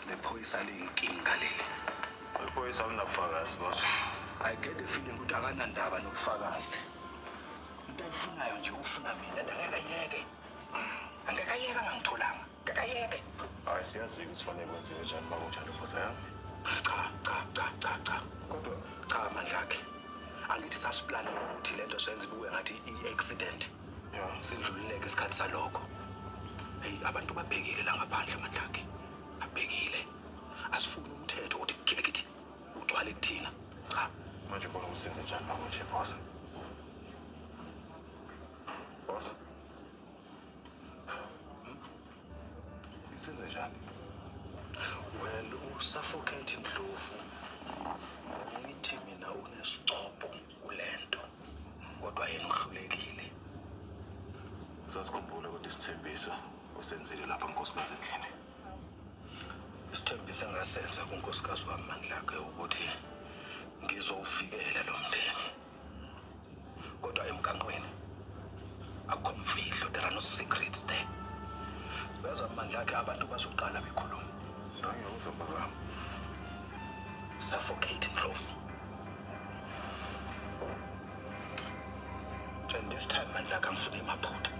lephoyisa leyinkinga le. Iphoyisa linabufakazi boss. I get the feeling ukuthi akanandaba nobufakazi. Into ayifunayo nje ufuna mina angekayeke. Angekayeke angangitholanga. Angekayeke. Hayi siyazi ukuthi fanele kwenziwe njani uma kunjalo boss yami. Cha. Kodwa cha Mandlakhe. Angithi sasiplan ukuthi lento senze buke ngathi i-accident. Sindlulileke isikhathi salokho. Hey abantu babhekile la ngaphandle Mandlakhe. Babhekile. Asifuni umthetho ukuthi kithi ugcwale kuthina. Cha. Manje bona usenze njani manje boss? Boss? Isenze njani? Well, usuffocate Ndlovu. Ngithi mina unesicopho kulento. Kodwa yena uhlulekile. Sasikhumbule ukuthi isithembiso usenzile lapha nkosikazi endlini. Isithembiso engasenza kunkosikazi wami Mandlakhe ukuthi ngizowufikela lo mndeni. Kodwa emgaqweni akukho mfihlo, there are no secrets there. Bezwa Mandlakhe abantu bazoqala bekhuluma. Angiyokuzobhaka. Suffocate Ndlovu. And this time Mandlakhe angifuni maphutha.